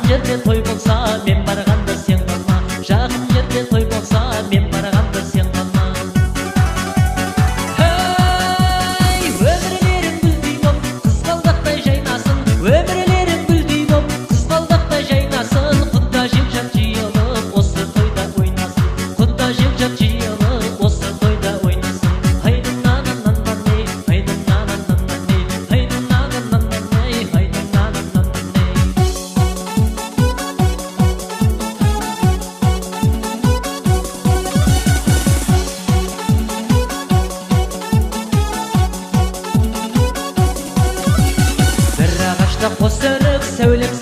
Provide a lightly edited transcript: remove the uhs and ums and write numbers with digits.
жерде той болса, мен барғанда сен қалма. Жақын жерде той болса, мен барғанда сен қалма. Өмірлерің гүлдей боп, қызғалдақтай жайнасын. Өмірлерің гүлдей боп, қызғалдақтай жайнасын. Құда жек-жат жиылып, осы тойда ойнасын. Құда жек-жат жиылып, осы тойда ойнасын. Хайдың-нанан-нан-нан-ней, хайдың-нанан-нан-нан-ней, хайдың-нанан-нан-нан-ней, хайдың-нанан-нан-нан-ней. Бір ағашта қос өрік сәулем